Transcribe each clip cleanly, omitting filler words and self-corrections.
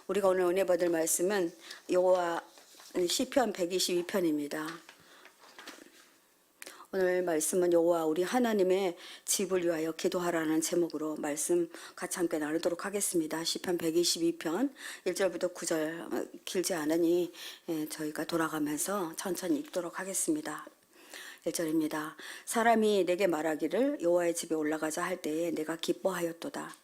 우리가 오늘 은혜 받을 말씀은 여호와 시편 122편입니다. 오늘 말씀은 여호와 우리 하나님의 집을 위하여 기도하라는 제목으로 말씀 같이 함께 나누도록 하겠습니다. 시편 122편 1절부터 9절 길지 않으니 저희가 돌아가면서 천천히 읽도록 하겠습니다. 1절입니다. 사람이 내게 말하기를 여호와의 집에 올라가자 할 때에 내가 기뻐하였도다.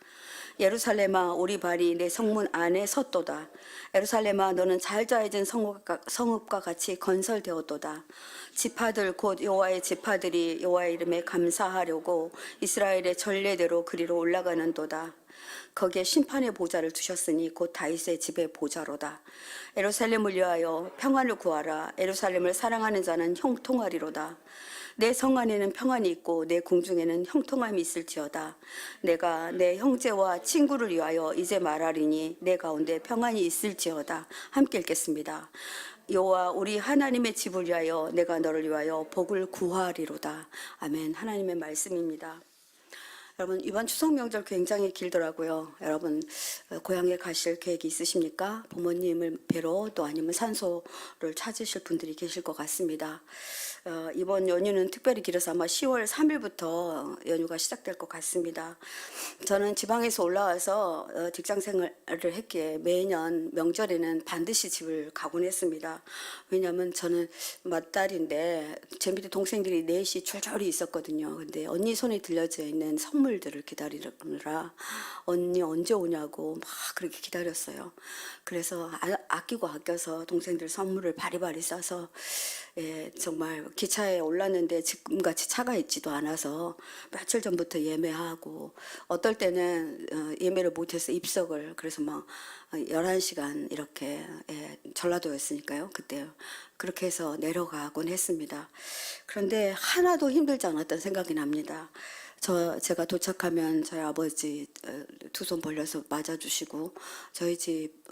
예루살렘아 우리 발이 내 성문 안에 섰도다. 예루살렘아 너는 잘 짜여진 성읍과 같이 건설되었도다. 지파들 곧 여호와의 지파들이 여호와의 이름에 감사하려고 이스라엘의 전례대로 그리로 올라가는도다. 거기에 심판의 보좌를 두셨으니 곧 다윗의 집의 보좌로다. 예루살렘을 위하여 평안을 구하라. 예루살렘을 사랑하는 자는 형통하리로다. 내 성 안에는 평안이 있고 내 궁중에는 형통함이 있을지어다. 내가 내 형제와 친구를 위하여 이제 말하리니 내 가운데 평안이 있을지어다. 함께 읽겠습니다. 여호와 우리 하나님의 집을 위하여 내가 너를 위하여 복을 구하리로다. 아멘. 하나님의 말씀입니다. 여러분 이번 추석 명절 굉장히 길더라고요. 여러분 고향에 가실 계획이 있으십니까? 부모님을 뵈러 또 아니면 산소를 찾으실 분들이 계실 것 같습니다. 이번 연휴는 특별히 길어서 아마 10월 3일부터 연휴가 시작될 것 같습니다. 저는 지방에서 올라와서 직장 생활을 했기에 매년 명절에는 반드시 집을 가곤 했습니다. 왜냐하면 저는 맏딸인데 제 밑에 동생들이 넷이 줄줄이 있었거든요. 근데 언니 손에 들려져 있는 선물들을 기다리느라 언니 언제 오냐고 막 그렇게 기다렸어요. 그래서 아끼고 아껴서 동생들 선물을 바리바리 싸서 정말 기차에 올랐는데 지금같이 차가 있지도 않아서 며칠 전부터 예매하고 어떨 때는 예매를 못해서 입석을 그래서 막 11시간 이렇게 전라도였으니까요. 그때 그렇게 해서 내려가곤 했습니다. 그런데 하나도 힘들지 않았던 생각이 납니다. 제가 도착하면 저희 아버지 두 손 벌려서 맞아주시고 저희 집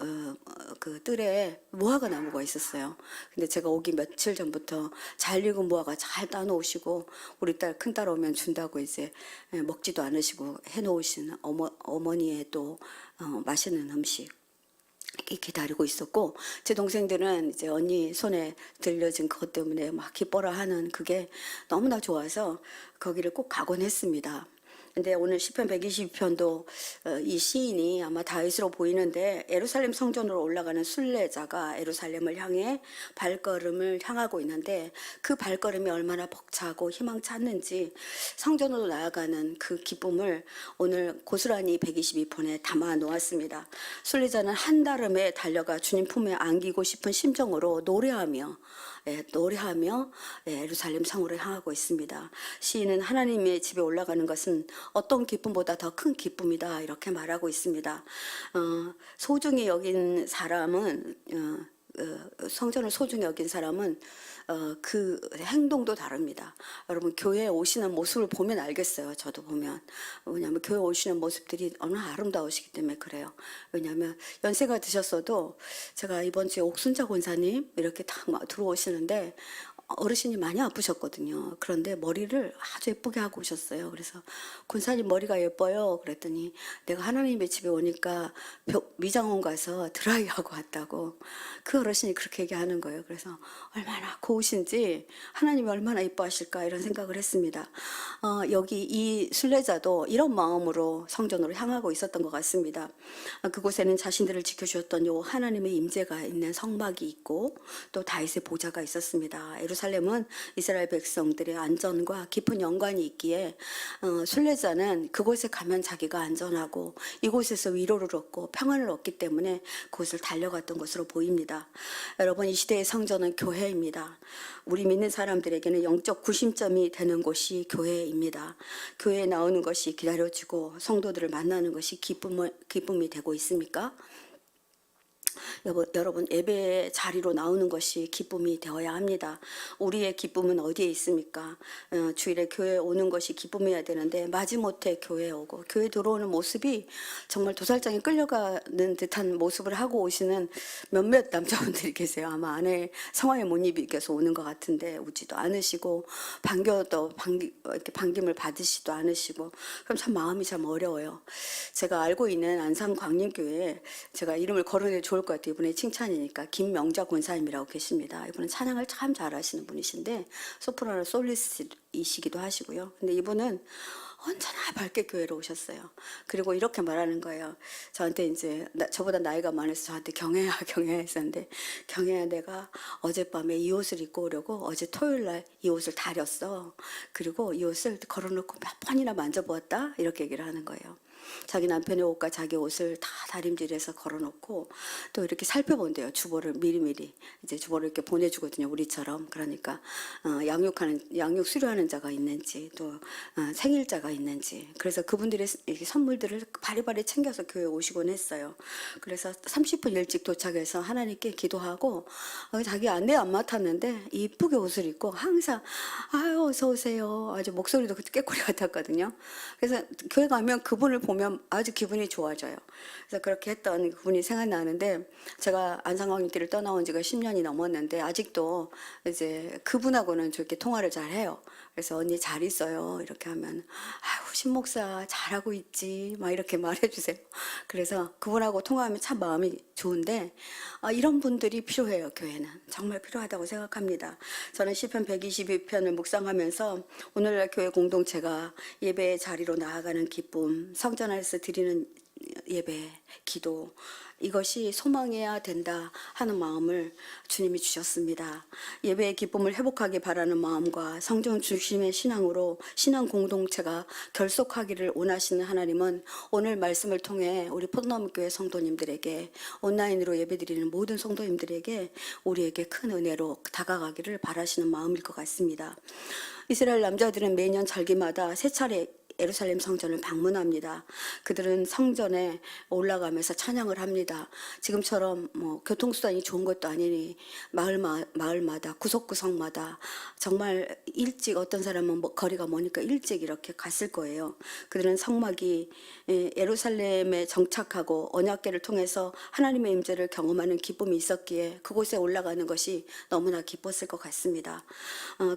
그 뜰에 무화과 나무가 있었어요. 근데 제가 오기 며칠 전부터 잘 익은 무화과 잘 따놓으시고 우리 딸 큰딸 오면 준다고 이제 먹지도 않으시고 해놓으신 어머니의 또 맛있는 음식 기다리고 있었고 제 동생들은 이제 언니 손에 들려진 그것 때문에 막 기뻐라 하는 그게 너무나 좋아서 거기를 꼭 가곤 했습니다. 근데 오늘 시편 122편도 이 시인이 아마 다윗으로 보이는데 예루살렘 성전으로 올라가는 순례자가 예루살렘을 향해 발걸음을 향하고 있는데 그 발걸음이 얼마나 벅차고 희망찼는지 성전으로 나아가는 그 기쁨을 오늘 고스란히 122편에 담아 놓았습니다. 순례자는 한달음에 달려가 주님 품에 안기고 싶은 심정으로 노래하며 예루살렘 성으로 향하고 있습니다. 시인은 하나님의 집에 올라가는 것은 어떤 기쁨보다 더 큰 기쁨이다 이렇게 말하고 있습니다. 소중히 여긴 사람은 성전을 소중히 여긴 사람은 그 행동도 다릅니다. 여러분 교회에 오시는 모습을 보면 알겠어요. 저도 보면 왜냐하면 교회 오시는 모습들이 얼마나 아름다우시기 때문에 그래요. 왜냐하면 연세가 드셨어도 제가 이번 주에 옥순자 권사님 이렇게 딱 들어오시는데 어르신이 많이 아프셨거든요. 그런데 머리를 아주 예쁘게 하고 오셨어요. 그래서 권사님 머리가 예뻐요. 그랬더니 내가 하나님의 집에 오니까 미장원 가서 드라이하고 왔다고 그 어르신이 그렇게 얘기하는 거예요. 그래서 얼마나 고우신지 하나님이 얼마나 예뻐하실까 이런 생각을 했습니다. 여기 이 순례자도 이런 마음으로 성전으로 향하고 있었던 것 같습니다. 그곳에는 자신들을 지켜주셨던 요 하나님의 임재가 있는 성막이 있고 또 다윗의 보좌가 있었습니다. 예루살렘은 이스라엘 백성들의 안전과 깊은 연관이 있기에 순례자는 그곳에 가면 자기가 안전하고 이곳에서 위로를 얻고 평안을 얻기 때문에 그곳을 달려갔던 것으로 보입니다. 여러분 이 시대의 성전은 교회입니다. 우리 믿는 사람들에게는 영적 구심점이 되는 곳이 교회입니다. 교회에 나오는 것이 기다려지고 성도들을 만나는 것이 기쁨이 되고 있습니까? 여러분 예배 자리로 나오는 것이 기쁨이 되어야 합니다. 우리의 기쁨은 어디에 있습니까? 주일에 교회 오는 것이 기쁨이어야 되는데 마지못해 교회에 오고 교회 들어오는 모습이 정말 도살장에 끌려가는 듯한 모습을 하고 오시는 몇몇 남자분들이 계세요. 아마 아내 성화에 못 입이겨서 오는 것 같은데 오지도 않으시고 이렇게 반김을 받으시도 않으시고, 그럼 참 마음이 참 어려워요. 제가 알고 있는 안산 광림교회에 제가 이름을 거론해 좋을 것 같아요. 이분의 칭찬이니까 김명자 권사님이라고 계십니다. 이분은 찬양을 참 잘하시는 분이신데 소프라노 솔리스이시기도 하시고요. 근데 이분은 언제나 밝게 교회로 오셨어요. 그리고 이렇게 말하는 거예요. 저한테 이제 저보다 나이가 많아서 저한테 경혜야 했었는데, 경혜야 내가 어젯밤에 이 옷을 입고 오려고 어제 토요일 날 이 옷을 다렸어. 그리고 이 옷을 걸어놓고 몇 번이나 만져보았다. 이렇게 얘기를 하는 거예요. 자기 남편의 옷과 자기 옷을 다 다림질해서 걸어놓고 또 이렇게 살펴본대요. 주보를 미리미리 이제 주보를 이렇게 보내주거든요. 우리처럼. 그러니까 양육 수료하는 자가 있는지 또 생일자가 있는지. 그래서 그분들의 이렇게 선물들을 바리바리 챙겨서 교회에 오시곤 했어요. 그래서 30분 일찍 도착해서 하나님께 기도하고 자기 안내 안 맡았는데 이쁘게 옷을 입고 항상 아유 어서 오세요. 아주 목소리도 깨꼬리 같았거든요. 그래서 교회 가면 그분을 보면 아주 기분이 좋아져요. 그래서 그렇게 했던 그분이 생각나는데, 제가 안산광림교회를 떠나온 지가 10년이 넘었는데 아직도 이제 그분하고는 저렇게 통화를 잘 해요. 그래서 언니 잘 있어요 이렇게 하면 아유 신목사 잘하고 있지 막 이렇게 말해주세요. 그래서 그분하고 통화하면 참 마음이 좋은데 이런 분들이 필요해요. 교회는 정말 필요하다고 생각합니다. 저는 시편 122편을 묵상하면서 오늘날 교회 공동체가 예배의 자리로 나아가는 기쁨, 성전 안에서 드리는 예배, 기도, 이것이 소망해야 된다 하는 마음을 주님이 주셨습니다. 예배의 기쁨을 회복하기 바라는 마음과 성전 중심의 신앙으로 신앙 공동체가 결속하기를 원하시는 하나님은 오늘 말씀을 통해 우리 포도나무교회 성도님들에게, 온라인으로 예배드리는 모든 성도님들에게 우리에게 큰 은혜로 다가가기를 바라시는 마음일 것 같습니다. 이스라엘 남자들은 매년 절기마다 세 차례 예루살렘 성전을 방문합니다. 그들은 성전에 올라가면서 찬양을 합니다. 지금처럼 뭐 교통수단이 좋은 것도 아니니 마을마다 구석구석마다 정말 일찍, 어떤 사람은 거리가 머니까 일찍 이렇게 갔을 거예요. 그들은 성막이 예루살렘에 정착하고 언약궤를 통해서 하나님의 임재를 경험하는 기쁨이 있었기에 그곳에 올라가는 것이 너무나 기뻤을 것 같습니다.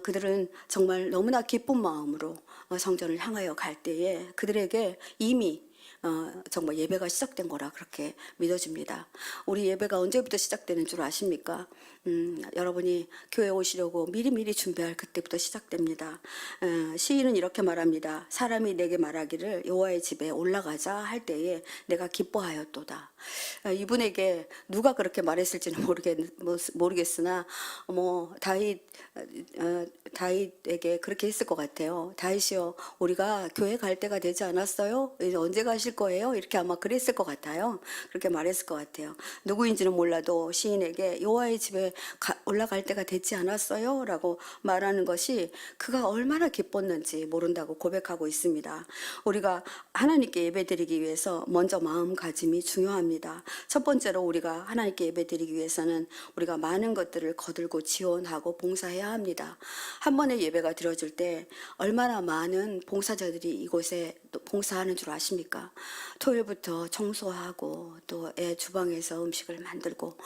그들은 정말 너무나 기쁜 마음으로 성전을 향하여 갈 때에 그들에게 이미 정말 예배가 시작된 거라 그렇게 믿어집니다. 우리 예배가 언제부터 시작되는 줄 아십니까? 여러분이 교회 오시려고 미리미리 준비할 그때부터 시작됩니다. 시인은 이렇게 말합니다. 사람이 내게 말하기를 여호와의 집에 올라가자 할 때에 내가 기뻐하였도다. 이분에게 누가 그렇게 말했을지는 모르겠으나 다윗에게 그렇게 했을 것 같아요. 다윗이요, 우리가 교회 갈 때가 되지 않았어요? 이제 언제 가실 거예요? 이렇게 아마 그랬을 것 같아요. 그렇게 말했을 것 같아요. 누구인지는 몰라도 시인에게 여호와의 집에 올라갈 때가 되지 않았어요? 라고 말하는 것이 그가 얼마나 기뻤는지 모른다고 고백하고 있습니다. 우리가 하나님께 예배드리기 위해서 먼저 마음가짐이 중요합니다. 첫 번째로 우리가 하나님께 예배드리기 위해서는 우리가 많은 것들을 거들고 지원하고 봉사해야 합니다. 한 번의 예배가 드려질 때 얼마나 많은 봉사자들이 이곳에 봉사하는 줄 아십니까? 토요일부터 청소하고 또 애 주방에서 음식을 만들고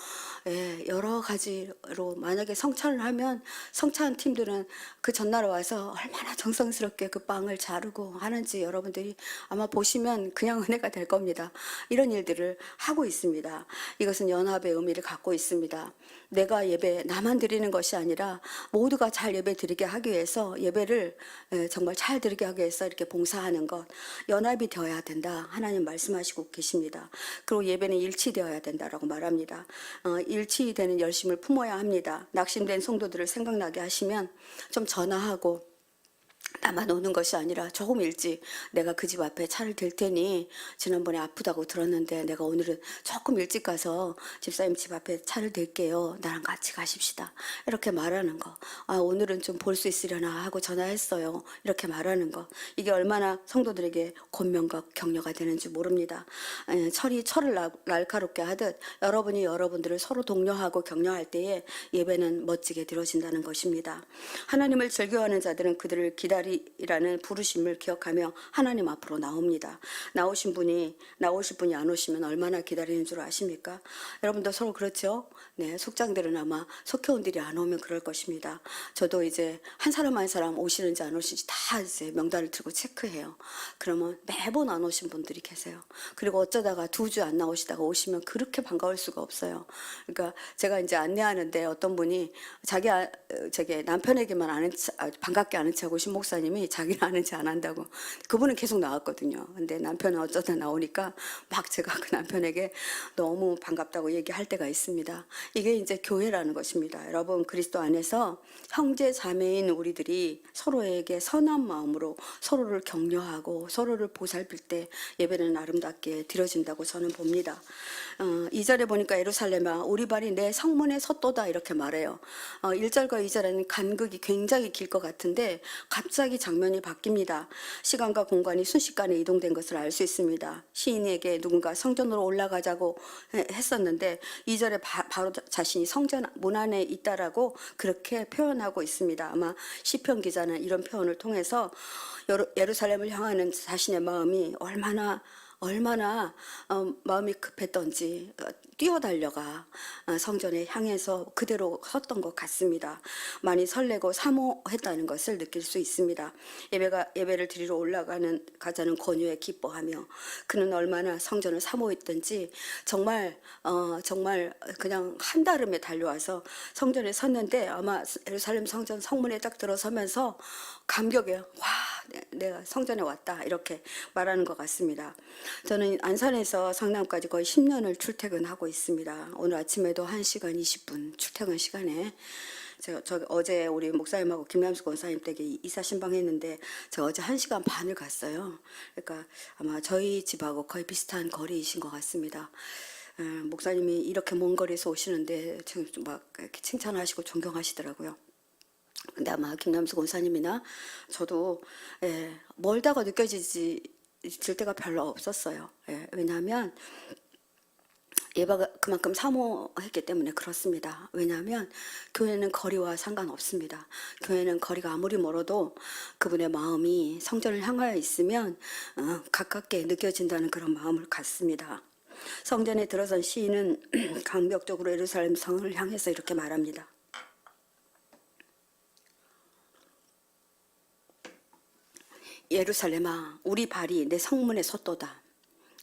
여러 가지로, 만약에 성찬을 하면 성찬 팀들은 그 전날 와서 얼마나 정성스럽게 그 빵을 자르고 하는지 여러분들이 아마 보시면 그냥 은혜가 될 겁니다. 이런 일들을 하고 있습니다. 이것은 연합의 의미를 갖고 있습니다. 내가 예배 나만 드리는 것이 아니라 모두가 잘 예배 드리게 하기 위해서, 예배를 정말 잘 드리게 하기 위해서 이렇게 봉사하는 것, 연합이 되어야 된다 하나님 말씀하시고 계십니다. 그리고 예배는 일치되어야 된다라고 말합니다. 일치되는 열심을 품어야 합니다. 낙심된 성도들을 생각나게 하시면 좀 전화하고 나만 오는 것이 아니라 조금 일찍 내가 그 집 앞에 차를 댈 테니 지난번에 아프다고 들었는데 내가 오늘은 조금 일찍 가서 집사님 집 앞에 차를 댈게요. 나랑 같이 가십시다. 이렇게 말하는 거. 아, 오늘은 좀 볼 수 있으려나 하고 전화했어요. 이렇게 말하는 거. 이게 얼마나 성도들에게 권면과 격려가 되는지 모릅니다. 철을 날카롭게 하듯 여러분이 여러분들을 서로 독려하고 격려할 때에 예배는 멋지게 드려진다는 것입니다. 하나님을 즐겨하는 자들은 그들을 기다리라는 부르심을 기억하며 하나님 앞으로 나옵니다. 나오실 분이 안 오시면 얼마나 기다리는 줄 아십니까? 여러분도 서로 그렇죠? 네, 속장들은 아마 속회원들이 안 오면 그럴 것입니다. 저도 이제 한 사람 한 사람 오시는지 안 오시는지 다 이제 명단을 들고 체크해요. 그러면 매번 안 오신 분들이 계세요. 그리고 어쩌다가 2주 안 나오시다가 오시면 그렇게 반가울 수가 없어요. 그러니까 제가 이제 안내하는데 어떤 분이 자기 남편에게만 반갑게 아는 척하고 오신 목사님이 자기는 아는지 안 한다고. 그분은 계속 나왔거든요. 근데 남편은 어쩌다 나오니까 막 제가 그 남편에게 너무 반갑다고 얘기할 때가 있습니다. 이게 이제 교회라는 것입니다. 여러분, 그리스도 안에서 형제 자매인 우리들이 서로에게 선한 마음으로 서로를 격려하고 서로를 보살필 때 예배는 아름답게 드려진다고 저는 봅니다. 2절에 보니까 예루살렘아 우리 발이 내 성문에 섰도다 이렇게 말해요. 1절과 2절에는 간극이 굉장히 길 것 같은데 갑자기 장면이 바뀝니다. 시간과 공간이 순식간에 이동된 것을 알 수 있습니다. 시인에게 누군가 성전으로 올라가자고 했었는데 2절에 바로 자신이 성전 문 안에 있다라고 그렇게 표현하고 있습니다. 아마 시편 기자는 이런 표현을 통해서 예루살렘을 향하는 자신의 마음이 얼마나 마음이 급했던지 뛰어달려가 성전에 향해서 그대로 섰던 것 같습니다. 많이 설레고 사모했다는 것을 느낄 수 있습니다. 예배를 드리러 가자는 권유에 기뻐하며 그는 얼마나 성전을 사모했던지 정말 그냥 한달음에 달려와서 성전에 섰는데 아마 예루살렘 성전 성문에 딱 들어서면서 감격에 와 내가 성전에 왔다 이렇게 말하는 것 같습니다. 저는 안산에서 성남까지 거의 10년을 출퇴근하고 있습니다. 오늘 아침에도 1시간 20분 출퇴근 시간에 저 어제 우리 목사님하고 김남수 권사님 댁에 이사 신방했는데 저 어제 1시간 반을 갔어요. 그러니까 아마 저희 집하고 거의 비슷한 거리이신 것 같습니다. 목사님이 이렇게 먼 거리에서 오시는데 지금 막 이렇게 칭찬하시고 존경하시더라고요. 근데 아마 김남수 권사님이나 저도 멀다가 느껴질 때가 별로 없었어요. 왜냐하면 예배가 그만큼 사모했기 때문에 그렇습니다. 왜냐하면 교회는 거리와 상관없습니다. 교회는 거리가 아무리 멀어도 그분의 마음이 성전을 향하여 있으면 가깝게 느껴진다는 그런 마음을 갖습니다. 성전에 들어선 시인은 강력적으로 예루살렘 성을 향해서 이렇게 말합니다. 예루살렘아 우리 발이 내 성문에 섰도다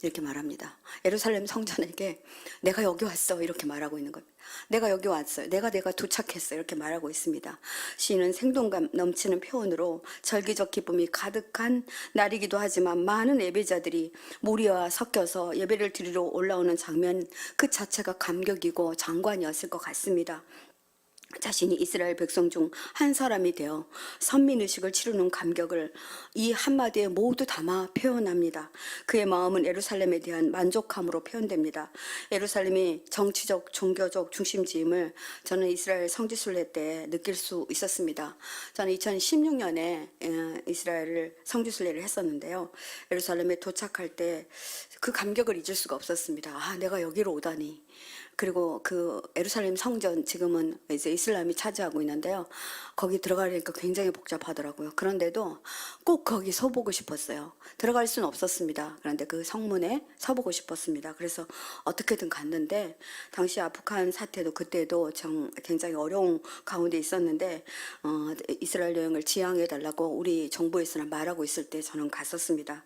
이렇게 말합니다. 예루살렘 성전에게 내가 여기 왔어 이렇게 말하고 있는 겁니다. 내가 여기 왔어요. 내가 도착했어 이렇게 말하고 있습니다. 시인은 생동감 넘치는 표현으로 절기적 기쁨이 가득한 날이기도 하지만 많은 예배자들이 무리와 섞여서 예배를 드리러 올라오는 장면 그 자체가 감격이고 장관이었을 것 같습니다. 자신이 이스라엘 백성 중 한 사람이 되어 선민의식을 치르는 감격을 이 한마디에 모두 담아 표현합니다. 그의 마음은 예루살렘에 대한 만족함으로 표현됩니다. 예루살렘이 정치적, 종교적 중심지임을 저는 이스라엘 성지순례 때 느낄 수 있었습니다. 저는 2016년에 이스라엘을 성지순례를 했었는데요. 예루살렘에 도착할 때 그 감격을 잊을 수가 없었습니다. 아, 내가 여기로 오다니. 그리고 그 예루살렘 성전 지금은 이제 이슬람이 차지하고 있는데요. 거기 들어가려니까 굉장히 복잡하더라고요. 그런데도 꼭 거기 서보고 싶었어요. 들어갈 수는 없었습니다. 그런데 그 성문에 서보고 싶었습니다. 그래서 어떻게든 갔는데 당시 아프간 사태도 그때도 굉장히 어려운 가운데 있었는데 이스라엘 여행을 지향해달라고 우리 정부에서나 말하고 있을 때 저는 갔었습니다.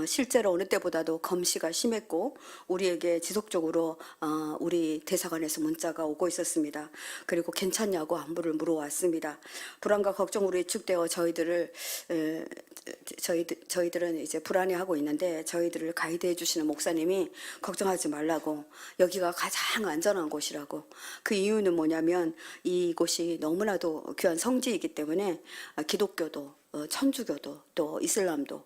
실제로 어느 때보다도 검시가 심했고 우리에게 지속적으로 우리 대사관에서 문자가 오고 있었습니다. 그리고 괜찮냐고 안부를 물어왔습니다. 불안과 걱정으로 위축되어 저희들은 이제 불안해하고 있는데 저희들을 가이드해 주시는 목사님이 걱정하지 말라고, 여기가 가장 안전한 곳이라고. 그 이유는 뭐냐면 이곳이 너무나도 귀한 성지이기 때문에 기독교도 천주교도 또 이슬람도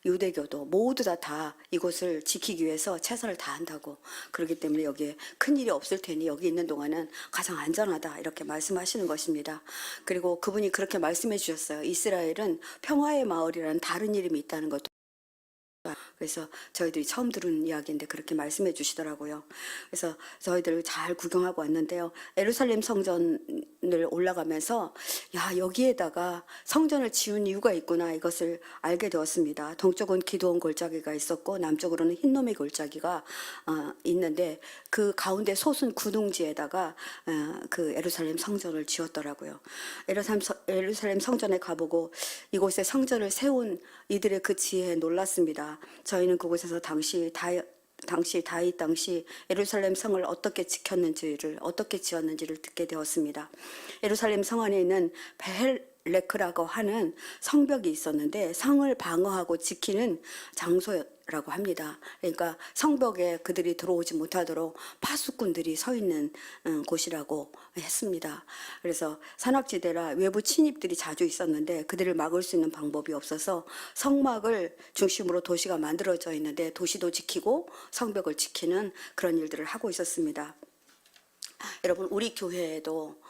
유대교도 모두 다 이곳을 지키기 위해서 최선을 다한다고. 그렇기 때문에 여기에 큰일이 없을 테니 여기 있는 동안은 가장 안전하다, 이렇게 말씀하시는 것입니다. 그리고 그분이 그렇게 말씀해 주셨어요. 이스라엘은 평화의 마을이라는 다른 이름이 있다는 것도. 그래서 저희들이 처음 들은 이야기인데 그렇게 말씀해 주시더라고요. 그래서 저희들 잘 구경하고 왔는데요. 예루살렘 성전을 올라가면서 여기에다가 성전을 지은 이유가 있구나, 이것을 알게 되었습니다. 동쪽은 기드온 골짜기가 있었고 남쪽으로는 흰놈의 골짜기가 있는데 그 가운데 솟은 구둥지에다가 그 예루살렘 성전을 지었더라고요. 예루살렘 성전에 가보고 이곳에 성전을 세운 이들의 그 지혜에 놀랐습니다. 저희는 그곳에서 당시 다윗 당시 예루살렘 성을 어떻게 지켰는지를, 어떻게 지었는지를 듣게 되었습니다. 예루살렘 성 안에 있는 베헬레크라고 하는 성벽이 있었는데 성을 방어하고 지키는 장소라고 합니다. 그러니까 성벽에 그들이 들어오지 못하도록 파수꾼들이 서 있는 곳이라고 했습니다. 그래서 산악지대라 외부 침입들이 자주 있었는데 그들을 막을 수 있는 방법이 없어서 성막을 중심으로 도시가 만들어져 있는데 도시도 지키고 성벽을 지키는 그런 일들을 하고 있었습니다. 여러분, 우리 교회에도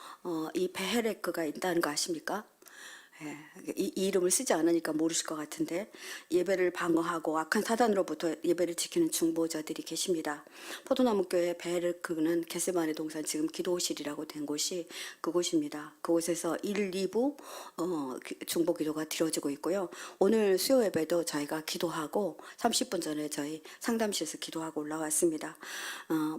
이 베헤레크가 있다는 거 아십니까? 이 이름을 쓰지 않으니까 모르실 것 같은데, 예배를 방어하고 악한 사단으로부터 예배를 지키는 중보자들이 계십니다. 포도나무 교회 베헤레크는 겟세마네 동산, 지금 기도실이라고 된 곳이 그곳입니다. 그곳에서 1, 2부 중보 기도가 드려지고 있고요. 오늘 수요 예배도 저희가 기도하고 30분 전에 저희 상담실에서 기도하고 올라왔습니다.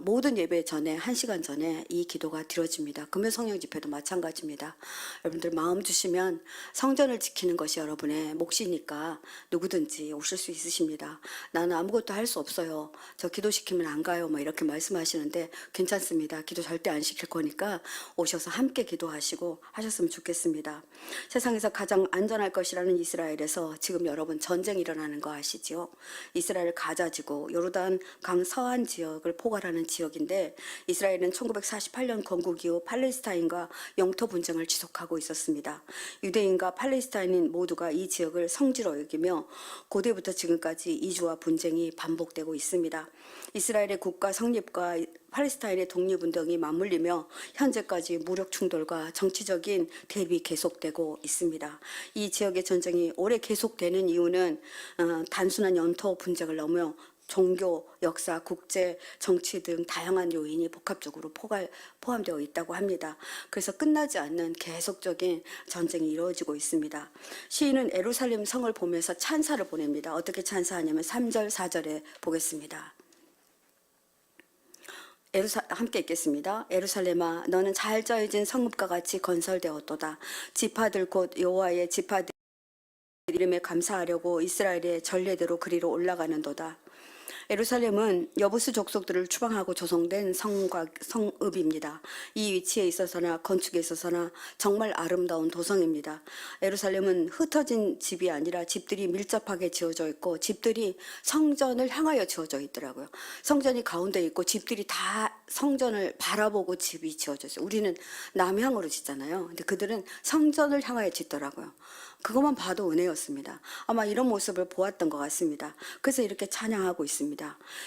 모든 예배 전에 1시간 전에 이 기도가 드려집니다. 금요 성령 집회도 마찬가지입니다. 여러분들 마음 주시면 성전을 지키는 것이 여러분의 몫이니까 누구든지 오실 수 있으십니다. 나는 아무것도 할 수 없어요. 저 기도시키면 안 가요. 이렇게 말씀하시는데 괜찮습니다. 기도 절대 안 시킬 거니까 오셔서 함께 기도하시고 하셨으면 좋겠습니다. 세상에서 가장 안전할 것이라는 이스라엘에서 지금 여러분 전쟁이 일어나는 거 아시죠? 이스라엘 가자지구 요르단 강 서안 지역을 포괄하는 지역인데 이스라엘은 1948년 건국 이후 팔레스타인과 영토 분쟁을 지속하고 있었습니다. 유대인과 팔레스타인인 모두가 이 지역을 성지로 여기며 고대부터 지금까지 이주와 분쟁이 반복되고 있습니다. 이스라엘의 국가 성립과 팔레스타인의 독립운동이 맞물리며 현재까지 무력 충돌과 정치적인 대립이 계속되고 있습니다. 이 지역의 전쟁이 오래 계속되는 이유는 단순한 영토 분쟁을 넘어 종교, 역사, 국제, 정치 등 다양한 요인이 복합적으로 포함되어 있다고 합니다. 그래서 끝나지 않는 계속적인 전쟁이 이루어지고 있습니다. 시인은 예루살렘 성을 보면서 찬사를 보냅니다. 어떻게 찬사하냐면 3절, 4절에 보겠습니다. 함께 읽겠습니다. 예루살렘아, 너는 잘 짜여진 성읍과 같이 건설되었도다. 지파들 곧 여호와의 지파들 이름에 감사하려고 이스라엘의 전례대로 그리로 올라가는도다. 예루살렘은 여부수 족속들을 추방하고 조성된 성읍입니다. 이 위치에 있어서나 건축에 있어서나 정말 아름다운 도성입니다. 예루살렘은 흩어진 집이 아니라 집들이 밀접하게 지어져 있고 집들이 성전을 향하여 지어져 있더라고요. 성전이 가운데 있고 집들이 다 성전을 바라보고 집이 지어져 있어요. 우리는 남향으로 짓잖아요. 근데 그들은 성전을 향하여 짓더라고요. 그것만 봐도 은혜였습니다. 아마 이런 모습을 보았던 것 같습니다. 그래서 이렇게 찬양하고 있습니다.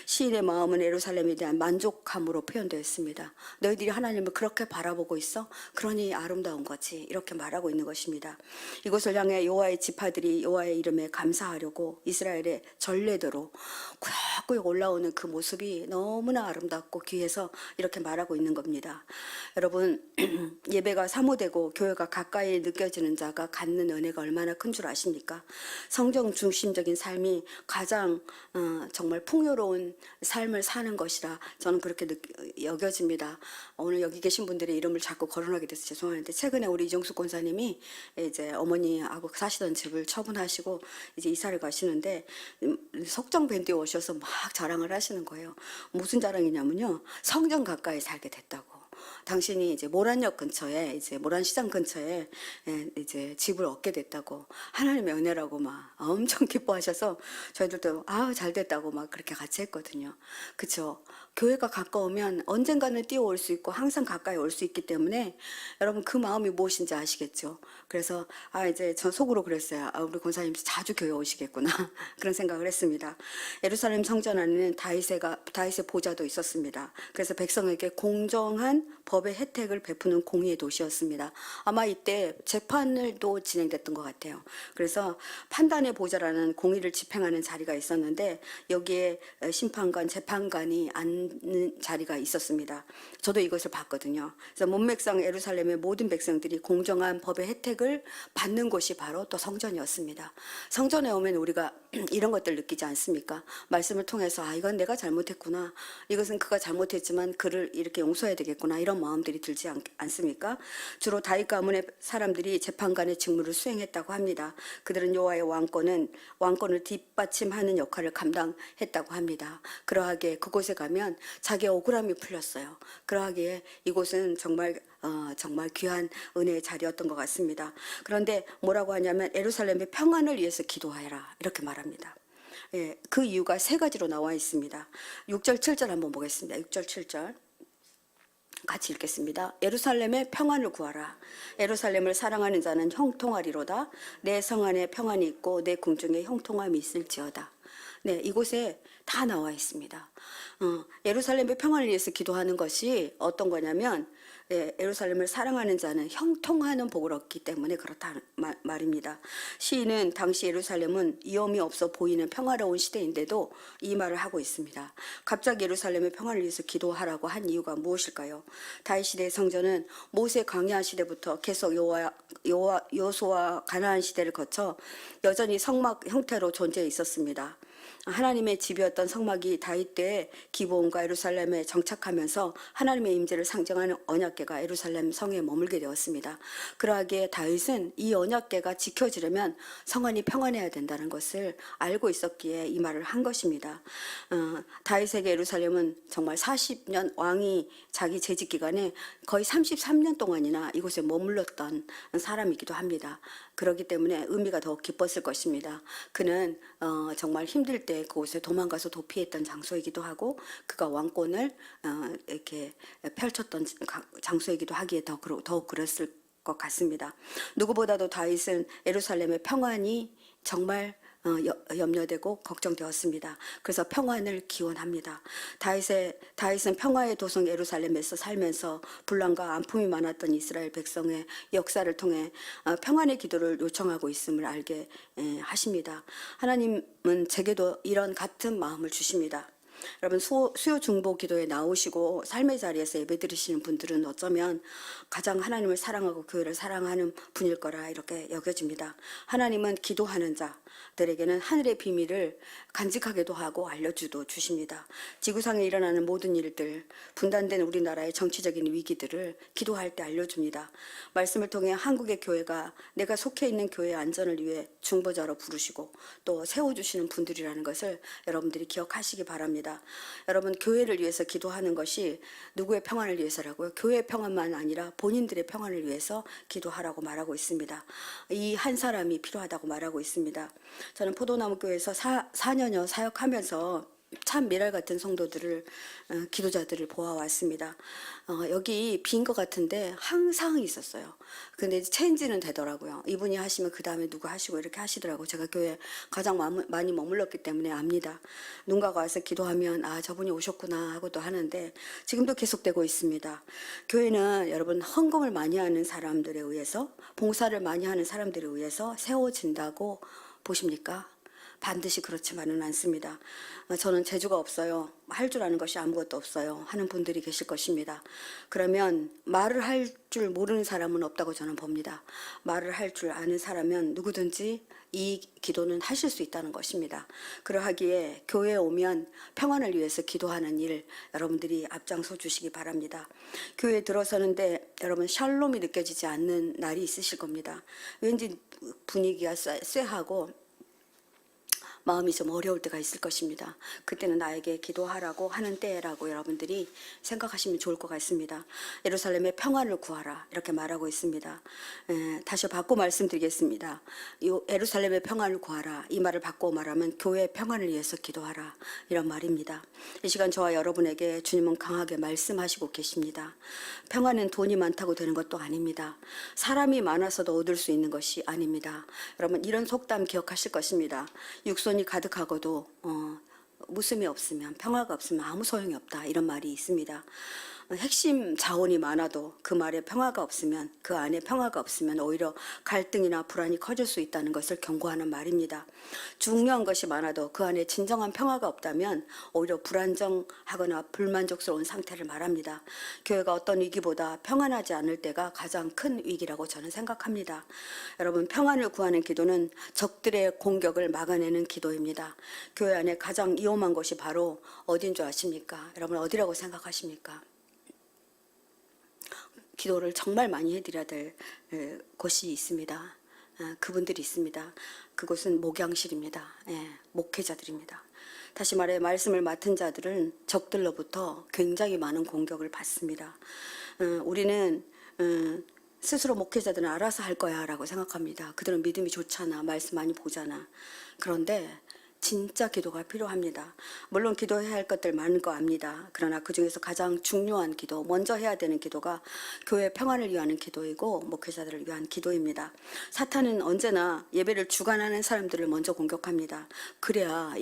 시인의 마음은 예루살렘에 대한 만족함으로 표현되어 있습니다. 너희들이 하나님을 그렇게 바라보고 있어? 그러니 아름다운 거지. 이렇게 말하고 있는 것입니다. 이곳을 향해 여호와의 지파들이 여호와의 이름에 감사하려고 이스라엘의 전례대로 꾸역꾸역 올라오는 그 모습이 너무나 아름답고 귀해서 이렇게 말하고 있는 겁니다. 여러분, 예배가 사모되고 교회가 가까이 느껴지는 자가 갖는 은혜가 얼마나 큰 줄 아십니까? 성경 중심적인 삶이 가장 정말 풍성한 풍요로운 삶을 사는 것이라 저는 그렇게 여겨집니다. 오늘 여기 계신 분들의 이름을 자꾸 거론하게 돼서 죄송한데, 최근에 우리 이정숙 권사님이 이제 어머니하고 사시던 집을 처분하시고 이제 이사를 가시는데 석정 밴드에 오셔서 막 자랑을 하시는 거예요. 무슨 자랑이냐면요, 성전 가까이 살게 됐다고. 당신이 이제 모란역 근처에, 이제 모란시장 근처에 이제 집을 얻게 됐다고, 하나님의 은혜라고 막 엄청 기뻐하셔서 저희들도 잘 됐다고 막 그렇게 같이 했거든요. 그쵸? 교회가 가까우면 언젠가는 뛰어올 수 있고 항상 가까이 올 수 있기 때문에 여러분 그 마음이 무엇인지 아시겠죠? 그래서 이제 전 속으로 그랬어요. 우리 권사님 자주 교회 오시겠구나 그런 생각을 했습니다. 예루살렘 성전 안에는 다윗의 보좌도 있었습니다. 그래서 백성에게 공정한 법의 혜택을 베푸는 공의의 도시였습니다. 아마 이때 재판을도 진행됐던 것 같아요. 그래서 판단의 보좌라는 공의를 집행하는 자리가 있었는데 여기에 심판관, 재판관이 앉는 자리가 있었습니다. 저도 이것을 봤거든요. 그래서 문맥상 예루살렘의 모든 백성들이 공정한 법의 혜택을 받는 곳이 바로 또 성전이었습니다. 성전에 오면 우리가 이런 것들 느끼지 않습니까? 말씀을 통해서 이건 내가 잘못했구나, 이것은 그가 잘못했지만 그를 이렇게 용서해야 되겠구나, 이런 마음들이 들지 않습니까? 주로 다윗 가문의 사람들이 재판관의 직무를 수행했다고 합니다. 그들은 여호와의 왕권을 뒷받침하는 역할을 감당했다고 합니다. 그러하기에 그곳에 가면 자기의 억울함이 풀렸어요. 그러하기에 이곳은 정말 귀한 은혜의 자리였던 것 같습니다. 그런데 뭐라고 하냐면 예루살렘의 평안을 위해서 기도하라, 이렇게 말합니다. 예, 그 이유가 세 가지로 나와 있습니다. 6절 7절 한번 보겠습니다. 6절 7절 같이 읽겠습니다. 예루살렘의 평안을 구하라. 예루살렘을 사랑하는 자는 형통하리로다. 내 성 안에 평안이 있고 내 궁중에 형통함이 있을지어다. 네, 이곳에 다 나와 있습니다. 예루살렘의 평안을 위해서 기도하는 것이 어떤 거냐면, 예루살렘을 사랑하는 자는 형통하는 복을 얻기 때문에 그렇다는 말입니다. 시인은 당시 예루살렘은 위험이 없어 보이는 평화로운 시대인데도 이 말을 하고 있습니다. 갑자기 예루살렘의 평안을 위해서 기도하라고 한 이유가 무엇일까요? 다윗 시대의 성전은 모세 광야 시대부터 계속 여호수아 가나안 시대를 거쳐 여전히 성막 형태로 존재해 있었습니다. 하나님의 집이었던 성막이 다윗 때에 기브온과 예루살렘에 정착하면서 하나님의 임재를 상징하는 언약궤가 예루살렘 성에 머물게 되었습니다. 그러하기에 다윗은 이 언약궤가 지켜지려면 성안이 평안해야 된다는 것을 알고 있었기에 이 말을 한 것입니다. 다윗에게 예루살렘은 정말 40년 왕이 자기 재직 기간에 거의 33년 동안이나 이곳에 머물렀던 사람이기도 합니다. 그렇기 때문에 의미가 더 깊었을 것입니다. 그는 정말 힘들 때 그곳에 도망가서 도피했던 장소이기도 하고 그가 왕권을 이렇게 펼쳤던 장소이기도 하기에 더욱 그랬을 것 같습니다. 누구보다도 다윗은 예루살렘의 평안이 정말 염려되고 걱정되었습니다. 그래서 평안을 기원합니다. 다윗은 평화의 도성 예루살렘에서 살면서 분란과 아픔이 많았던 이스라엘 백성의 역사를 통해 평안의 기도를 요청하고 있음을 알게 하십니다. 하나님은 제게도 이런 같은 마음을 주십니다. 여러분, 수요 중보 기도에 나오시고 삶의 자리에서 예배 드리시는 분들은 어쩌면 가장 하나님을 사랑하고 교회를 사랑하는 분일 거라 이렇게 여겨집니다. 하나님은 기도하는 자들에게는 하늘의 비밀을 간직하게도 하고 알려주도 주십니다. 지구상에 일어나는 모든 일들, 분단된 우리나라의 정치적인 위기들을 기도할 때 알려줍니다. 말씀을 통해 한국의 교회가 내가 속해 있는 교회의 안전을 위해 중보자로 부르시고 또 세워주시는 분들이라는 것을 여러분들이 기억하시기 바랍니다. 여러분, 교회를 위해서 기도하는 것이 누구의 평안을 위해서라고요? 교회의 평안만 아니라 본인들의 평안을 위해서 기도하라고 말하고 있습니다. 이 한 사람이 필요하다고 말하고 있습니다. 저는 포도나무 교회에서 4년여 사역하면서 참 미랄 같은 성도들을, 기도자들을 보아왔습니다. 여기 빈 것 같은데 항상 있었어요. 근데 체인지는 되더라고요. 이분이 하시면 그 다음에 누구 하시고 이렇게 하시더라고요. 제가 교회에 가장 많이 머물렀기 때문에 압니다. 누군가가 와서 기도하면 저분이 오셨구나 하고도 하는데 지금도 계속되고 있습니다. 교회는 여러분 헌금을 많이 하는 사람들에 의해서, 봉사를 많이 하는 사람들에 의해서 세워진다고 보십니까? 반드시 그렇지만은 않습니다. 저는 재주가 없어요. 할 줄 아는 것이 아무것도 없어요. 하는 분들이 계실 것입니다. 그러면 말을 할 줄 모르는 사람은 없다고 저는 봅니다. 말을 할 줄 아는 사람은 누구든지 이 기도는 하실 수 있다는 것입니다. 그러하기에 교회에 오면 평안을 위해서 기도하는 일 여러분들이 앞장서 주시기 바랍니다. 교회에 들어서는데 여러분 샬롬이 느껴지지 않는 날이 있으실 겁니다. 왠지 분위기가 쎄하고 마음이 좀 어려울 때가 있을 것입니다. 그때는 나에게 기도하라고 하는 때라고 여러분들이 생각하시면 좋을 것 같습니다. 예루살렘의 평안을 구하라 이렇게 말하고 있습니다. 다시 바꿔 말씀드리겠습니다. 예루살렘의 평안을 구하라 이 말을 바꿔 말하면 교회의 평안을 위해서 기도하라 이런 말입니다. 이 시간 저와 여러분에게 주님은 강하게 말씀하시고 계십니다. 평안은 돈이 많다고 되는 것도 아닙니다. 사람이 많아서도 얻을 수 있는 것이 아닙니다. 여러분 이런 속담 기억하실 것입니다. 육손이 가득하고도 웃음이 없으면 평화가 없으면 아무 소용이 없다 이런 말이 있습니다. 핵심 자원이 많아도 그 말에 평화가 없으면 그 안에 평화가 없으면 오히려 갈등이나 불안이 커질 수 있다는 것을 경고하는 말입니다. 중요한 것이 많아도 그 안에 진정한 평화가 없다면 오히려 불안정하거나 불만족스러운 상태를 말합니다. 교회가 어떤 위기보다 평안하지 않을 때가 가장 큰 위기라고 저는 생각합니다. 여러분 평안을 구하는 기도는 적들의 공격을 막아내는 기도입니다. 교회 안에 가장 위험한 곳이 바로 어딘 줄 아십니까? 여러분 어디라고 생각하십니까? 기도를 정말 많이 해드려야 될 곳이 있습니다. 그분들이 있습니다. 그곳은 목양실입니다. 목회자들입니다. 다시 말해 말씀을 맡은 자들은 적들로부터 굉장히 많은 공격을 받습니다. 우리는 스스로 목회자들은 알아서 할 거야 라고 생각합니다. 그들은 믿음이 좋잖아. 말씀 많이 보잖아. 그런데 진짜 기도가 필요합니다. 물론 기도해야 할 것들 많은 거 압니다. 그러나 그 중에서 가장 중요한 기도, 먼저 해야 되는 기도가 교회 평안을 위한 기도이고 목회자들을 위한 기도입니다. 사탄은 언제나 예배를 주관하는 사람들을 먼저 공격합니다. 그래야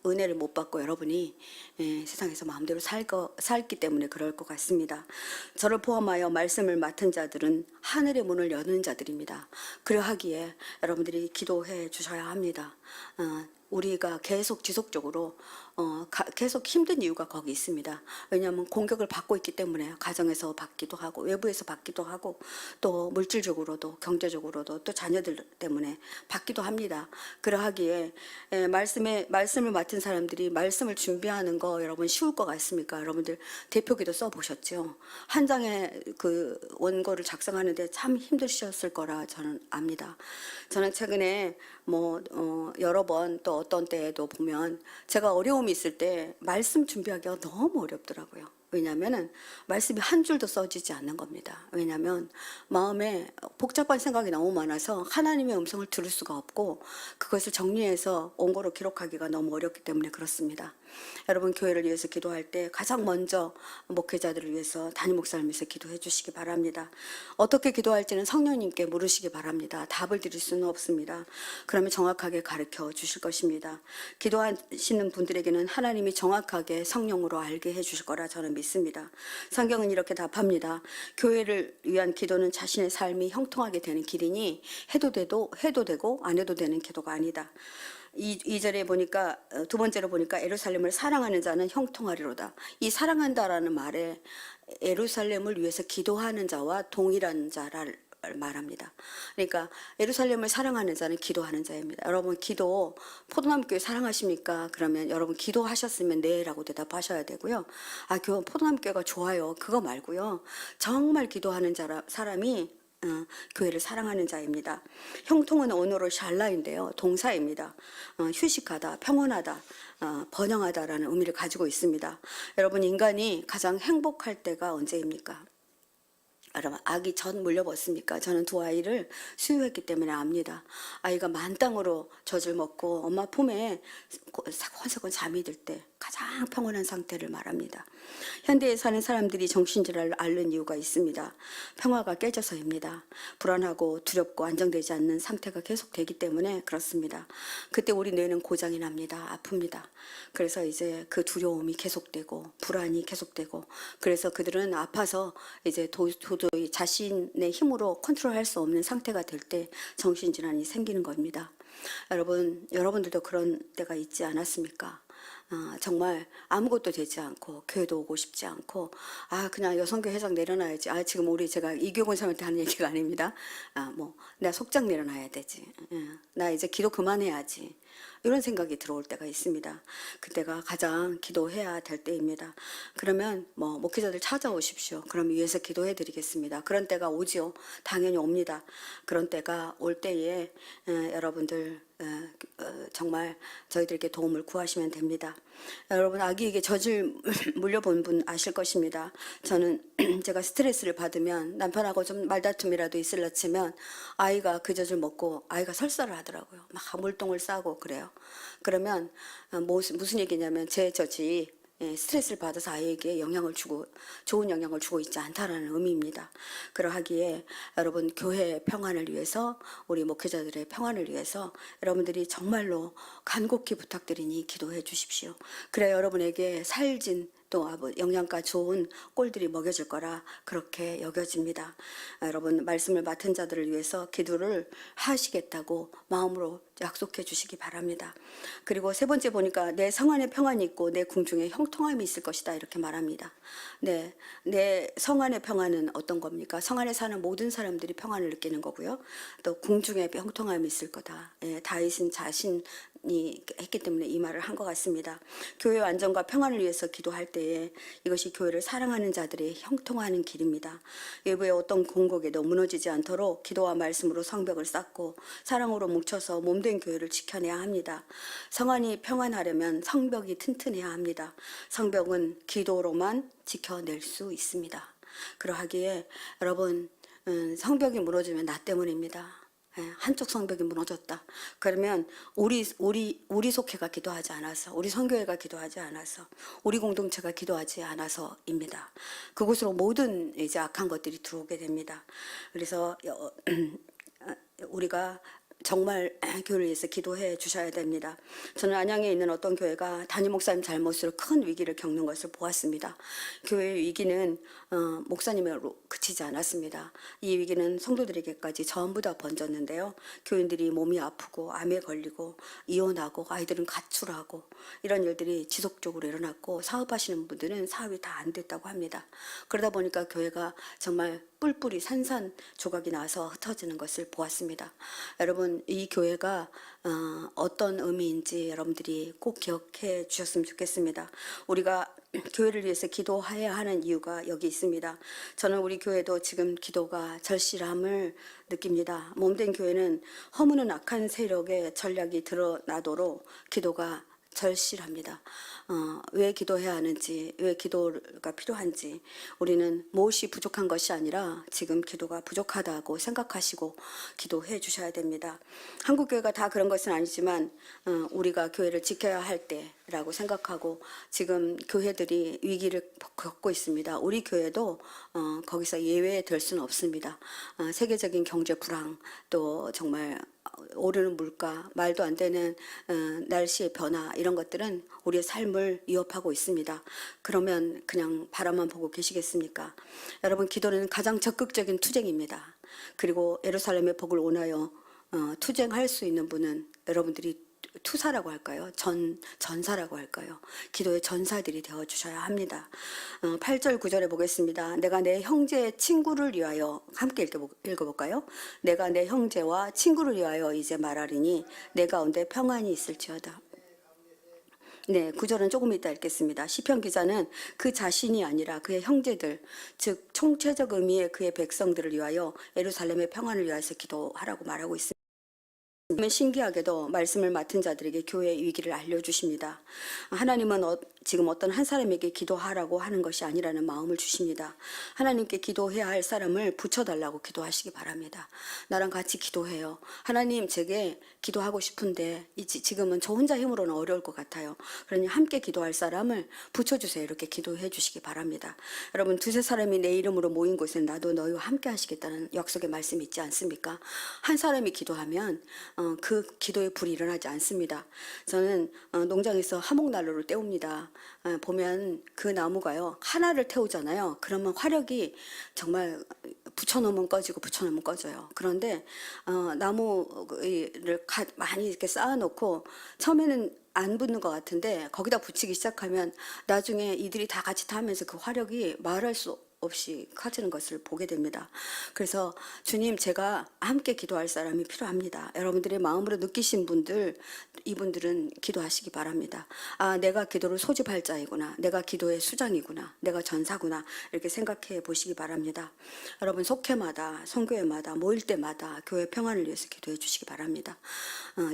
은혜를 못 받고 여러분이 세상에서 마음대로 살기 때문에 그럴 것 같습니다. 저를 포함하여 말씀을 맡은 자들은 하늘의 문을 여는 자들입니다. 그러하기에 여러분들이 기도해 주셔야 합니다. 우리가 계속 지속적으로 계속 힘든 이유가 거기 있습니다. 왜냐하면 공격을 받고 있기 때문에 가정에서 받기도 하고 외부에서 받기도 하고 또 물질적으로도 경제적으로도 또 자녀들 때문에 받기도 합니다. 그러하기에 말씀을 맡은 사람들이 말씀을 준비하는 거 여러분 쉬울 것 같습니까? 여러분들 대표기도 써보셨죠? 한 장의 그 원고를 작성하는데 참 힘드셨을 거라 저는 압니다. 저는 최근에 여러 번 또 어떤 때에도 보면 제가 어려움이 있을 때 말씀 준비하기가 너무 어렵더라고요. 왜냐하면 말씀이 한 줄도 써지지 않는 겁니다. 왜냐하면 마음에 복잡한 생각이 너무 많아서 하나님의 음성을 들을 수가 없고 그것을 정리해서 원고로 기록하기가 너무 어렵기 때문에 그렇습니다. 여러분 교회를 위해서 기도할 때 가장 먼저 목회자들을 위해서 담임 목사를 위해서 기도해 주시기 바랍니다. 어떻게 기도할지는 성령님께 물으시기 바랍니다. 답을 드릴 수는 없습니다. 그러면 정확하게 가르쳐 주실 것입니다. 기도하시는 분들에게는 하나님이 정확하게 성령으로 알게 해 주실 거라 저는 믿습니다. 성경은 이렇게 답합니다. 교회를 위한 기도는 자신의 삶이 형통하게 되는 길이니 해도 되고 안 해도 되는 기도가 아니다. 2절에 보니까 두 번째로 보니까 예루살렘을 사랑하는 자는 형통하리로다. 이 사랑한다라는 말에 예루살렘을 위해서 기도하는 자와 동일한 자를 말합니다. 그러니까 예루살렘을 사랑하는 자는 기도하는 자입니다. 여러분 기도 포도나무교회 사랑하십니까? 그러면 여러분 기도하셨으면 네라고 대답하셔야 되고요. 포도나무교회가 좋아요. 그거 말고요. 정말 기도하는 사람이 교회를 사랑하는 자입니다. 형통은 언어로 샬라인데요. 동사입니다. 휴식하다, 평온하다, 번영하다라는 의미를 가지고 있습니다. 여러분 인간이 가장 행복할 때가 언제입니까? 여러분 아기 젖 물려봤습니까? 저는 두 아이를 수유했기 때문에 압니다. 아이가 만땅으로 젖을 먹고 엄마 품에 사건사건 잠이 들 때 가장 평온한 상태를 말합니다. 현대에 사는 사람들이 정신질환을 앓는 이유가 있습니다. 평화가 깨져서입니다. 불안하고 두렵고 안정되지 않는 상태가 계속되기 때문에 그렇습니다. 그때 우리 뇌는 고장이 납니다. 아픕니다. 그래서 이제 그 두려움이 계속되고 불안이 계속되고 그래서 그들은 아파서 이제 도저히 자신의 힘으로 컨트롤할 수 없는 상태가 될 때 정신질환이 생기는 겁니다. 여러분들도 그런 때가 있지 않았습니까? 정말 아무것도 되지 않고 교회도 오고 싶지 않고 그냥 여성교 회장 내려놔야지. 지금 제가 이교권 사람한테 하는 얘기가 아닙니다. 내가 속장 내려놔야 되지. 나 이제 기도 그만해야지. 이런 생각이 들어올 때가 있습니다. 그때가 가장 기도해야 될 때입니다. 그러면 목회자들 찾아오십시오. 그럼 위에서 기도해 드리겠습니다. 그런 때가 오지요. 당연히 옵니다. 그런 때가 올 때에 여러분들 정말 저희들에게 도움을 구하시면 됩니다. 여러분, 아기에게 젖을 물려본 분 아실 것입니다. 저는 제가 스트레스를 받으면 남편하고 좀 말다툼이라도 있을라 치면 아이가 그 젖을 먹고 아이가 설사를 하더라고요. 막 물똥을 싸고 그래요. 그러면 무슨 얘기냐면 제 젖이 스트레스를 받아서 아이에게 좋은 영향을 주고 있지 않다라는 의미입니다. 그러하기에 여러분, 교회의 평안을 위해서, 우리 목회자들의 평안을 위해서 여러분들이 정말로 간곡히 부탁드리니 기도해 주십시오. 그래 여러분에게 살진 또 영양가 좋은 꼴들이 먹여질 거라 그렇게 여겨집니다. 여러분, 말씀을 맡은 자들을 위해서 기도를 하시겠다고 마음으로 약속해 주시기 바랍니다. 그리고 세 번째 보니까 내 성안에 평안이 있고 내 궁중에 형통함이 있을 것이다 이렇게 말합니다. 네, 내 성안의 평안은 어떤 겁니까? 성안에 사는 모든 사람들이 평안을 느끼는 거고요. 또 궁중에 형통함이 있을 거다. 다윗은 자신이 했기 때문에 이 말을 한 것 같습니다. 교회 안정과 평안을 위해서 기도할 때에 이것이 교회를 사랑하는 자들이 형통하는 길입니다. 외부의 어떤 공곡에도 무너지지 않도록 기도와 말씀으로 성벽을 쌓고 사랑으로 뭉쳐서 몸된 교회를 지켜내야 합니다. 성안이 평안하려면 성벽이 튼튼해야 합니다. 성벽은 기도로만 지켜낼 수 있습니다. 그러하기에 여러분, 성벽이 무너지면 나 때문입니다. 한쪽 성벽이 무너졌다. 그러면 우리 속회가 기도하지 않아서, 우리 선교회가 기도하지 않아서, 우리 공동체가 기도하지 않아서입니다. 그곳으로 모든 이제 악한 것들이 들어오게 됩니다. 그래서 우리가 정말 교회를 위해서 기도해 주셔야 됩니다. 저는 안양에 있는 어떤 교회가 담임 목사님 잘못으로 큰 위기를 겪는 것을 보았습니다. 교회의 위기는 목사님으로 그치지 않았습니다. 이 위기는 성도들에게까지 전부 다 번졌는데요. 교인들이 몸이 아프고 암에 걸리고 이혼하고 아이들은 가출하고 이런 일들이 지속적으로 일어났고 사업하시는 분들은 사업이 다 안 됐다고 합니다. 그러다 보니까 교회가 정말 뿔뿔이 산산조각이 나서 흩어지는 것을 보았습니다. 여러분, 이 교회가 어떤 의미인지 여러분들이 꼭 기억해 주셨으면 좋겠습니다. 우리가 교회를 위해서 기도해야 하는 이유가 여기 있습니다. 저는 우리 교회도 지금 기도가 절실함을 느낍니다. 몸된 교회는 허무는 악한 세력의 전략이 드러나도록 기도가 절실합니다. 왜 기도해야 하는지, 왜 기도가 필요한지, 우리는 무엇이 부족한 것이 아니라 지금 기도가 부족하다고 생각하시고 기도해 주셔야 됩니다. 한국 교회가 다 그런 것은 아니지만 우리가 교회를 지켜야 할 때라고 생각하고 지금 교회들이 위기를 겪고 있습니다. 우리 교회도 거기서 예외될 수는 없습니다. 세계적인 경제 불황, 또 정말 오르는 물가, 말도 안 되는 날씨의 변화, 이런 것들은 우리의 삶을 위협하고 있습니다. 그러면 그냥 바라만 보고 계시겠습니까? 여러분, 기도는 가장 적극적인 투쟁입니다. 그리고 예루살렘의 복을 원하여 투쟁할 수 있는 분은 여러분들이 투사라고 할까요? 전사라고 할까요? 기도의 전사들이 되어주셔야 합니다. 8절 9절에 보겠습니다. 내가 내 형제의 친구를 위하여, 함께 읽어볼까요? 내가 내 형제와 친구를 위하여 이제 말하리니 내 가운데 평안이 있을지어다. 네, 9절은 조금 이따 읽겠습니다. 시편 기자는 그 자신이 아니라 그의 형제들, 즉 총체적 의미의 그의 백성들을 위하여 예루살렘의 평안을 위하여서 기도하라고 말하고 있습니다. 신기하게도 말씀을 맡은 자들에게 교회의 위기를 알려주십니다. 하나님은 지금 어떤 한 사람에게 기도하라고 하는 것이 아니라는 마음을 주십니다. 하나님께 기도해야 할 사람을 붙여달라고 기도하시기 바랍니다. 나랑 같이 기도해요. 하나님, 제게 기도하고 싶은데 지금은 저 혼자 힘으로는 어려울 것 같아요. 그러니 함께 기도할 사람을 붙여주세요. 이렇게 기도해 주시기 바랍니다. 여러분, 두세 사람이 내 이름으로 모인 곳에 나도 너희와 함께 하시겠다는 약속의 말씀이 있지 않습니까? 한 사람이 기도하면 그 기도의 불이 일어나지 않습니다. 저는 농장에서 화목난로를 때웁니다. 보면 그 나무가요 하나를 태우잖아요. 그러면 화력이 정말 붙여놓으면 꺼지고 붙여놓으면 꺼져요. 그런데 나무를 많이 이렇게 쌓아놓고 처음에는 안 붙는 것 같은데 거기다 붙이기 시작하면 나중에 이들이 다 같이 타면서 그 화력이 말할 수 없이 커지는 것을 보게 됩니다. 그래서 주님, 제가 함께 기도할 사람이 필요합니다. 여러분들의 마음으로 느끼신 분들, 이분들은 기도하시기 바랍니다. 아, 내가 기도를 소집할 자이구나. 내가 기도의 수장이구나. 내가 전사구나. 이렇게 생각해 보시기 바랍니다. 여러분, 속회마다, 선교회마다, 모일 때마다 교회 평안을 위해서 기도해 주시기 바랍니다.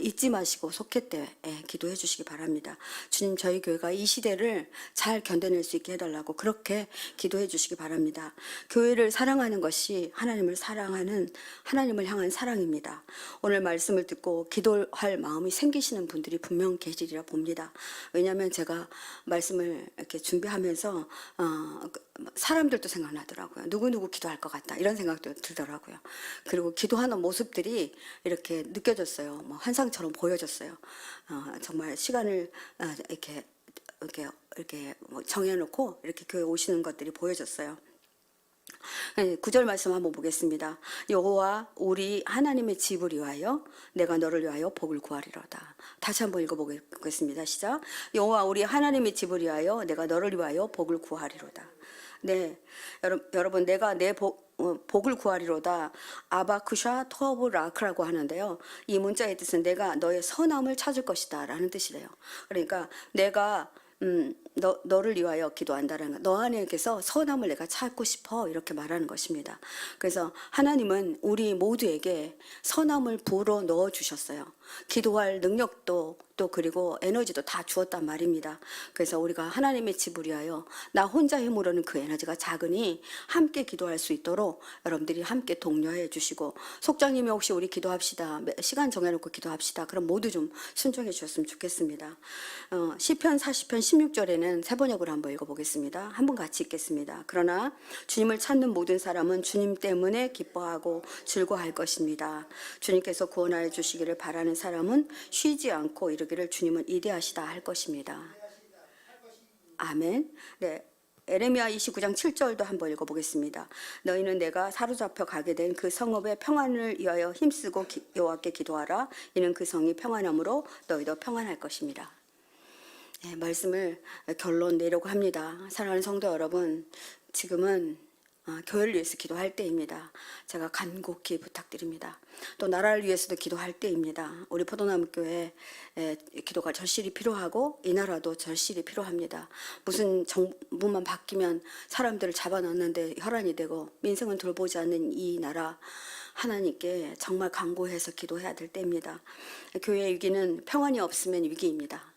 잊지 마시고 속회 때 기도해 주시기 바랍니다. 주님, 저희 교회가 이 시대를 잘 견뎌낼 수 있게 해달라고 그렇게 기도해 주시기 바랍니다. 교회를 사랑하는 것이 하나님을 사랑하는, 하나님을 향한 사랑입니다. 오늘 말씀을 듣고 기도할 마음이 생기시는 분들이 분명 계시리라 봅니다. 왜냐하면 제가 말씀을 이렇게 준비하면서 사람들도 생각나더라고요. 누구누구 기도할 것 같다 이런 생각도 들더라고요. 그리고 기도하는 모습들이 이렇게 느껴졌어요. 뭐 환상처럼 보여졌어요. 정말 시간을 이렇게 뭐 정해놓고 이렇게 교회 오시는 것들이 보여졌어요. 9절 말씀 한번 보겠습니다. 여호와 우리 하나님의 집을 위하여 내가 너를 위하여 복을 구하리로다. 다시 한번 읽어보겠습니다. 시작. 여호와 우리 하나님의 집을 위하여 내가 너를 위하여 복을 구하리로다. 네, 여러분 내가 내 복을 구하리로다. 아바쿠샤 토브 라크라고 하는데요. 이 문자의 뜻은 내가 너의 선함을 찾을 것이다 라는 뜻이래요. 그러니까 내가 너를 위하여 기도한다는 거. 너 안에서 선함을 내가 찾고 싶어 이렇게 말하는 것입니다. 그래서 하나님은 우리 모두에게 선함을 불어 넣어 주셨어요. 기도할 능력도 또 그리고 에너지도 다 주었단 말입니다. 그래서 우리가 하나님의 집을 위하여 나 혼자 힘으로는 그 에너지가 작으니 함께 기도할 수 있도록 여러분들이 함께 독려해 주시고, 속장님이 혹시 우리 기도합시다, 시간 정해놓고 기도합시다, 그럼 모두 좀 순종해 주셨으면 좋겠습니다. 시편 40편 16절에는 세 번역으로 한번 읽어보겠습니다. 한번 같이 읽겠습니다. 그러나 주님을 찾는 모든 사람은 주님 때문에 기뻐하고 즐거워할 것입니다. 주님께서 구원하여 주시기를 바라는 사람은 쉬지 않고 이르기를 주님은 이대하시다 할 것입니다. 아멘. 네. 에레미야 29장 7절도 한번 읽어보겠습니다. 너희는 내가 사로잡혀 가게 된 그 성읍의 평안을 위하여 힘쓰고 여호와께 기도하라. 이는 그 성이 평안함으로 너희도 평안할 것입니다. 네, 말씀을 결론 내려고 합니다. 사랑하는 성도 여러분, 지금은 교회를 위해서 기도할 때입니다. 제가 간곡히 부탁드립니다. 또 나라를 위해서도 기도할 때입니다. 우리 포도나무교회 기도가 절실히 필요하고 이 나라도 절실히 필요합니다. 무슨 정부만 바뀌면 사람들을 잡아넣는데 혈안이 되고 민생은 돌보지 않는 이 나라, 하나님께 정말 간구해서 기도해야 될 때입니다. 교회의 위기는 평안이 없으면 위기입니다.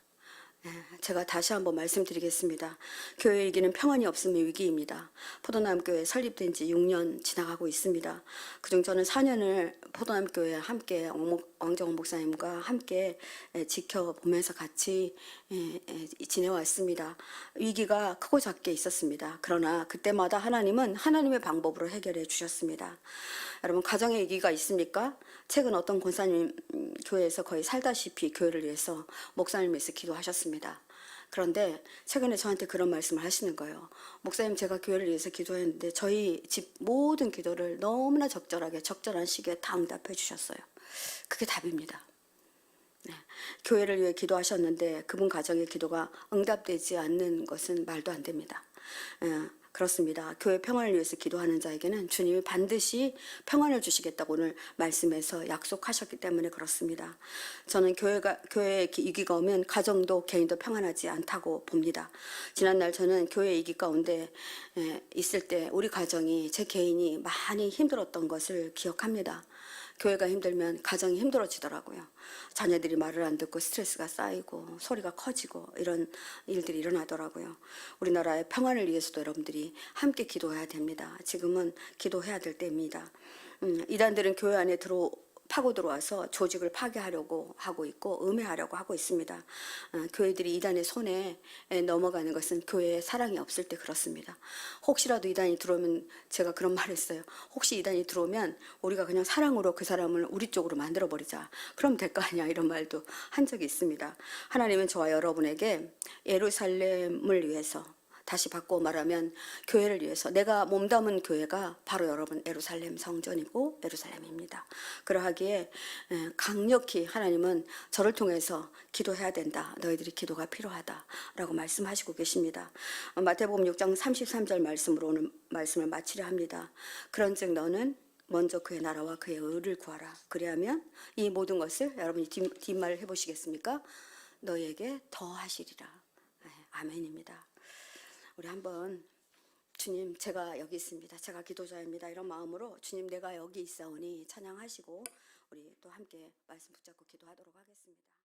제가 다시 한번 말씀드리겠습니다. 교회 위기는 평안이 없으면 위기입니다. 포도나무교회 설립된 지 6년 지나가고 있습니다. 그중 저는 4년을 포도나무교회 함께 왕정원 목사님과 함께 지켜보면서 같이 지내왔습니다. 위기가 크고 작게 있었습니다. 그러나 그때마다 하나님은 하나님의 방법으로 해결해 주셨습니다. 여러분, 가정의 위기가 있습니까? 최근 어떤 권사님 교회에서 거의 살다시피 교회를 위해서 목사님을 위해서 기도하셨습니다. 그런데 최근에 저한테 그런 말씀을 하시는 거예요. 목사님, 제가 교회를 위해서 기도했는데 저희 집 모든 기도를 너무나 적절하게 적절한 시기에 다 응답해 주셨어요. 그게 답입니다. 네. 교회를 위해 기도하셨는데 그분 가정의 기도가 응답되지 않는 것은 말도 안 됩니다. 그렇습니다. 교회 평안을 위해서 기도하는 자에게는 주님이 반드시 평안을 주시겠다고 오늘 말씀에서 약속하셨기 때문에 그렇습니다. 저는 교회에 위기가 오면 가정도 개인도 평안하지 않다고 봅니다. 지난날 저는 교회 위기 가운데 있을 때 우리 가정이, 제 개인이 많이 힘들었던 것을 기억합니다. 교회가 힘들면 가정이 힘들어지더라고요. 자녀들이 말을 안 듣고 스트레스가 쌓이고 소리가 커지고 이런 일들이 일어나더라고요. 우리나라의 평안을 위해서도 여러분들이 함께 기도해야 됩니다. 지금은 기도해야 될 때입니다. 이단들은 교회 안에 파고 들어와서 조직을 파괴하려고 하고 있고 음해하려고 하고 있습니다. 교회들이 이단의 손에 넘어가는 것은 교회에 사랑이 없을 때 그렇습니다. 혹시라도 이단이 들어오면 제가 그런 말 했어요. 혹시 이단이 들어오면 우리가 그냥 사랑으로 그 사람을 우리 쪽으로 만들어 버리자. 그럼 될 거 아니야. 이런 말도 한 적이 있습니다. 하나님은 저와 여러분에게 예루살렘을 위해서, 다시 바꿔 말하면 교회를 위해서, 내가 몸담은 교회가 바로 여러분 예루살렘 성전이고 예루살렘입니다. 그러하기에 강력히 하나님은 저를 통해서 기도해야 된다. 너희들이 기도가 필요하다라고 말씀하시고 계십니다. 마태복음 6장 33절 말씀으로 오늘 말씀을 마치려 합니다. 그런즉 너는 먼저 그의 나라와 그의 의를 구하라. 그리하면 이 모든 것을, 여러분이 뒷말을 해보시겠습니까? 너희에게 더하시리라. 아멘입니다. 우리 한번 주님, 제가 여기 있습니다. 제가 기도자입니다. 이런 마음으로 주님, 내가 여기 있사오니 찬양하시고 우리 또 함께 말씀 붙잡고 기도하도록 하겠습니다.